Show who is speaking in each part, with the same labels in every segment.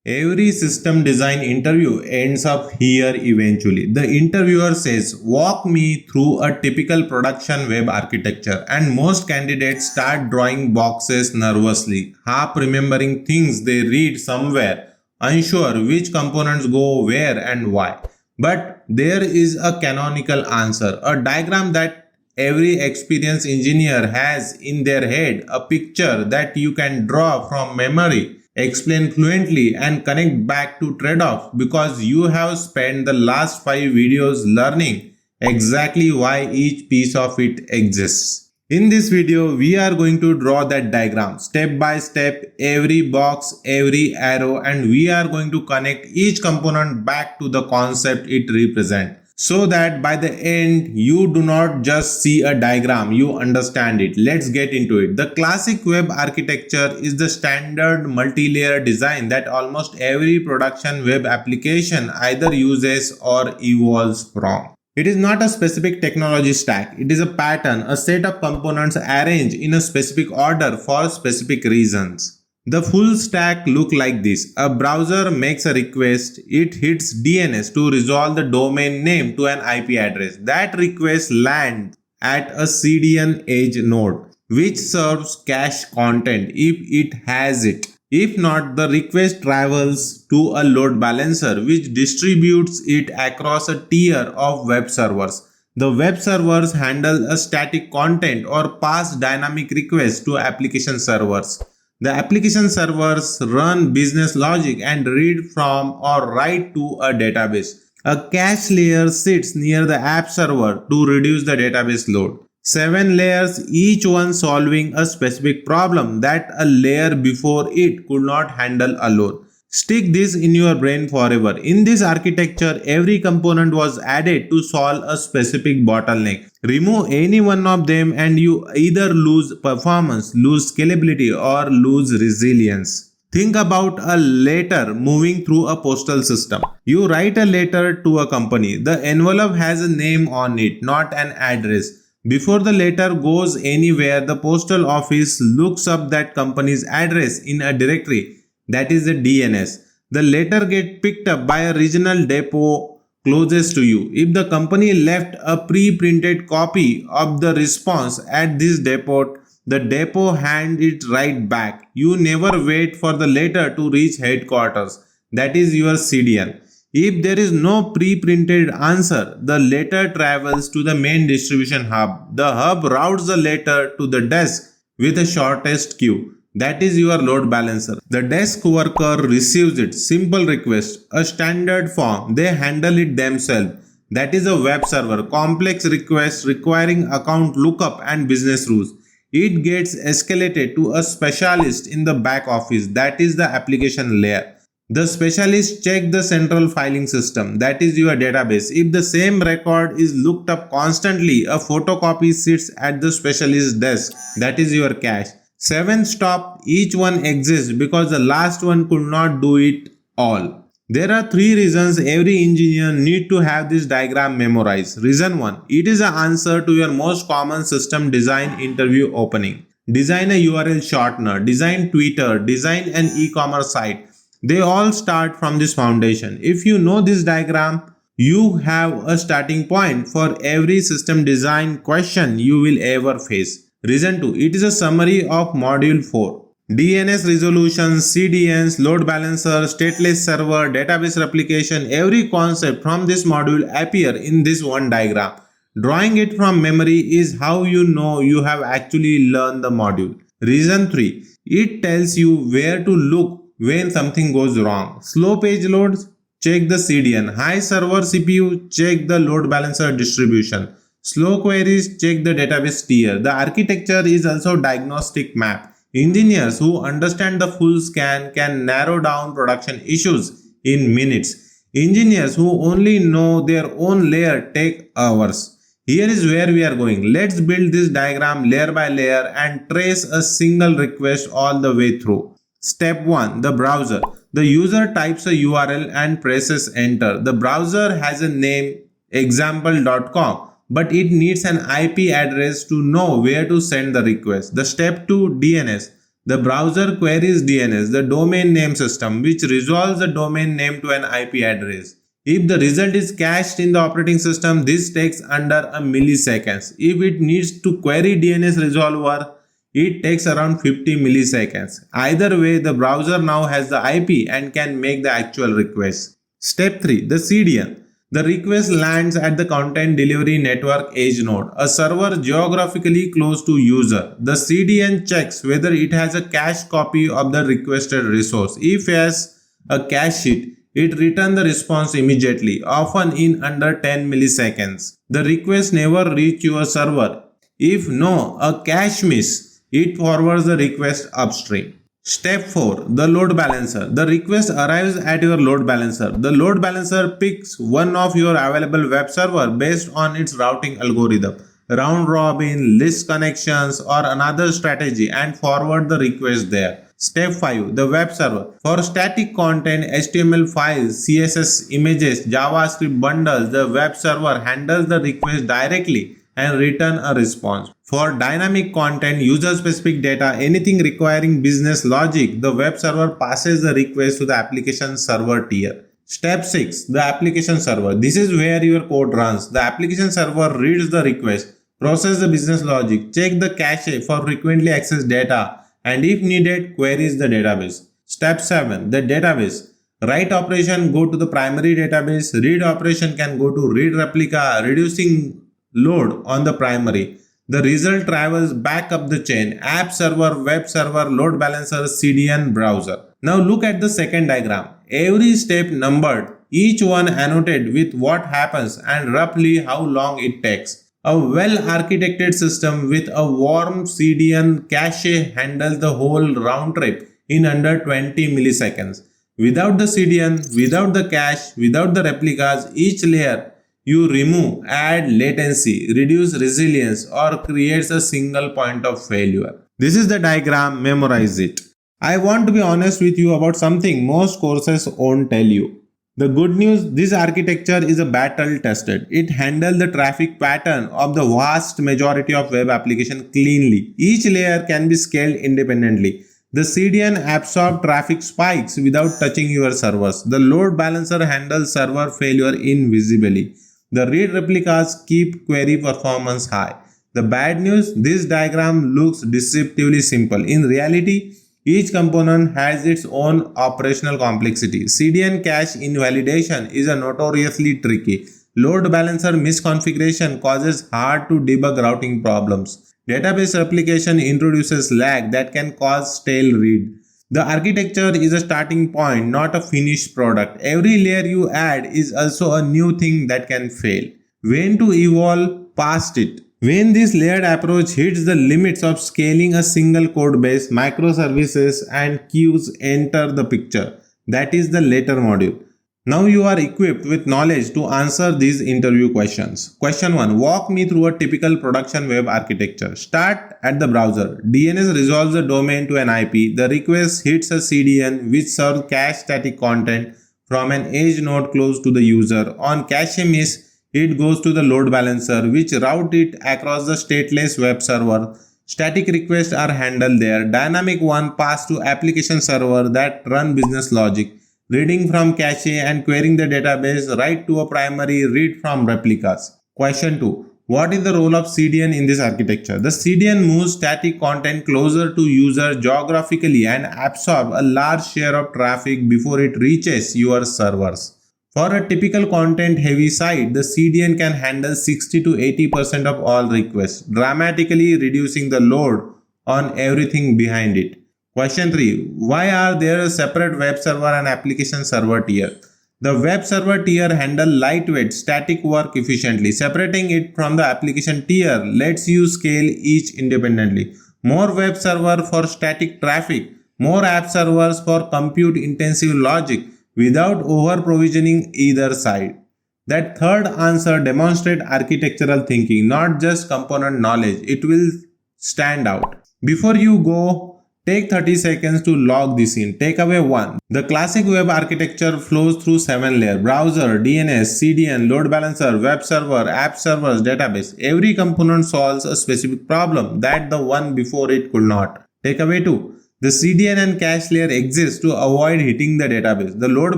Speaker 1: Every system design interview ends up here eventually. The interviewer says, walk me through a typical production web architecture, and most candidates start drawing boxes nervously, half remembering things they read somewhere, unsure which components go where and why. But there is a canonical answer, a diagram that every experienced engineer has in their head, a picture that you can draw from memory, explain fluently, and connect back to trade-off because you have spent the last 5 videos learning exactly why each piece of it exists. In this video, we are going to draw that diagram step by step, every box, every arrow, and we are going to connect each component back to the concept it represents, so that by the end you do not just see a diagram, you understand it. Let's get into it. The classic web architecture is the standard multi-layer design that almost every production web application either uses or evolves from. It is not a specific technology stack, it is a pattern, a set of components arranged in a specific order for specific reasons. The full stack look like this. A browser makes a request, it hits DNS to resolve the domain name to an IP address. That request lands at a CDN edge node, which serves cache content if it has it. If not, the request travels to a load balancer, which distributes it across a tier of web servers. The web servers handle a static content or pass dynamic requests to application servers. The application servers run business logic and read from or write to a database. A cache layer sits near the app server to reduce the database load. 7 layers, each one solving a specific problem that a layer before it could not handle alone. Stick this in your brain forever. In this architecture, every component was added to solve a specific bottleneck. Remove any one of them and you either lose performance, lose scalability, or lose resilience. Think about a letter moving through a postal system. You write a letter to a company. The envelope has a name on it, not an address. Before the letter goes anywhere, the postal office looks up that company's address in a directory, that is the DNS. The letter gets picked up by a regional depot closest to you. If the company left a pre-printed copy of the response at this depot, the depot hands it right back. You never wait for the letter to reach headquarters, that is your CDN. If there is no pre-printed answer, the letter travels to the main distribution hub. The hub routes the letter to the desk with the shortest queue. That is your load balancer. The desk worker receives it. Simple request, a standard form. They handle it themselves. That is a web server. Complex request requiring account lookup and business rules. It gets escalated to a specialist in the back office. That is the application layer. The specialists check the central filing system, that is your database. If the same record is looked up constantly, a photocopy sits at the specialist's desk, that is your cache. 7 stop, each one exists because the last one could not do it all. There are 3 reasons every engineer need to have this diagram memorized. Reason 1, it is the answer to your most common system design interview opening. Design a URL shortener, design Twitter, design an e-commerce site. They all start from this foundation. If you know this diagram, you have a starting point for every system design question you will ever face. Reason 2. It is a summary of Module 4. DNS resolution, CDNs, load balancer, stateless server, database replication, every concept from this module appear in this one diagram. Drawing it from memory is how you know you have actually learned the module. Reason 3. It tells you where to look when something goes wrong. Slow page loads, check the CDN. High server CPU, check the load balancer distribution. Slow queries, check the database tier. The architecture is also diagnostic map. Engineers who understand the full scan can narrow down production issues in minutes. Engineers who only know their own layer take hours. Here is where we are going. Let's build this diagram layer by layer and trace a single request all the way through. Step 1. The browser. The user types a URL and presses enter. The browser has a name example.com, but it needs an IP address to know where to send the request. The step 2. DNS. The browser queries DNS, the domain name system, which resolves the domain name to an IP address. If the result is cached in the operating system, this takes under a milliseconds. If it needs to query DNS resolver, it takes around 50 milliseconds. Either way, the browser now has the IP and can make the actual request. Step 3. The CDN. The request lands at the Content Delivery Network edge node, a server geographically close to user. The CDN checks whether it has a cached copy of the requested resource. If yes, a cache hit, it returns the response immediately, often in under 10 milliseconds. The request never reaches your server. If no, a cache miss, it forwards the request upstream. Step 4. The load balancer. The request arrives at your load balancer. The load balancer picks one of your available web server based on its routing algorithm, round robin, list connections, or another strategy and forward the request there. Step 5. The web server. For static content, HTML files, CSS images, JavaScript bundles, the web server handles the request directly and return a response. For dynamic content, user-specific data, anything requiring business logic, the web server passes the request to the application server tier. Step 6. The application server. This is where your code runs. The application server reads the request, processes the business logic, checks the cache for frequently accessed data, and if needed, queries the database. Step 7. The database. Write operation go to the primary database. Read operation can go to read replica, reducing load on the primary. The result travels back up the chain: app server, web server, load balancer, CDN, browser. Now look at the second diagram. Every step numbered, each one annotated with what happens and roughly how long it takes. A well-architected system with a warm CDN cache handles the whole round trip in under 20 milliseconds. Without the CDN, without the cache, without the replicas, each layer you remove, add latency, reduce resilience, or creates a single point of failure. This is the diagram, memorize it. I want to be honest with you about something most courses won't tell you. The good news, this architecture is a battle tested. It handles the traffic pattern of the vast majority of web applications cleanly. Each layer can be scaled independently. The CDN absorbs traffic spikes without touching your servers. The load balancer handles server failure invisibly. The read replicas keep query performance high. The bad news, this diagram looks deceptively simple. In reality, each component has its own operational complexity. CDN cache invalidation is a notoriously tricky. Load balancer misconfiguration causes hard to debug routing problems. Database replication introduces lag that can cause stale read. The architecture is a starting point, not a finished product. Every layer you add is also a new thing that can fail. When to evolve past it? When this layered approach hits the limits of scaling, a single code base, microservices and queues enter the picture. That is the later module. Now you are equipped with knowledge to answer these interview questions. Question 1. Walk me through a typical production web architecture. Start at the browser. DNS resolves the domain to an IP. The request hits a CDN which serves cache static content from an edge node close to the user. On cache miss, it goes to the load balancer which routes it across the stateless web server. Static requests are handled there. Dynamic one pass to application server that run business logic, reading from cache and querying the database, write to a primary, read from replicas. Question 2. What is the role of CDN in this architecture? The CDN moves static content closer to user geographically and absorbs a large share of traffic before it reaches your servers. For a typical content-heavy site, the CDN can handle 60 to 80% of all requests, dramatically reducing the load on everything behind it. Question 3. Why are there a separate web server and application server tier? The web server tier handles lightweight, static work efficiently. Separating it from the application tier lets you scale each independently. More web server for static traffic, more app servers for compute-intensive logic, without over-provisioning either side. That third answer demonstrates architectural thinking, not just component knowledge. It will stand out. Before you go, take 30 seconds to log this in. Takeaway 1. The classic web architecture flows through 7 layers: browser, DNS, CDN, load balancer, web server, app servers, database. Every component solves a specific problem that the one before it could not. Takeaway 2. The CDN and cache layer exist to avoid hitting the database. The load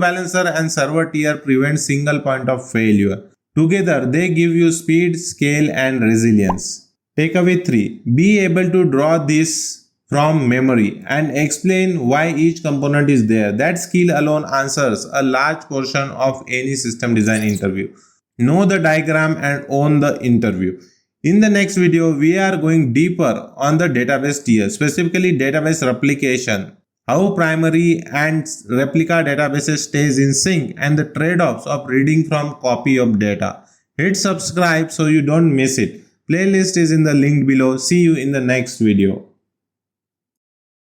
Speaker 1: balancer and server tier prevent single point of failure. Together, they give you speed, scale, and resilience. Takeaway 3. Be able to draw this from memory and explain why each component is there. That skill alone answers a large portion of any system design interview. Know the diagram and own the interview. In the next video, we are going deeper on the database tier, specifically database replication, how primary and replica databases stays in sync, and the trade-offs of reading from copy of data. Hit subscribe so you don't miss it. Playlist is in the link below. See you in the next video.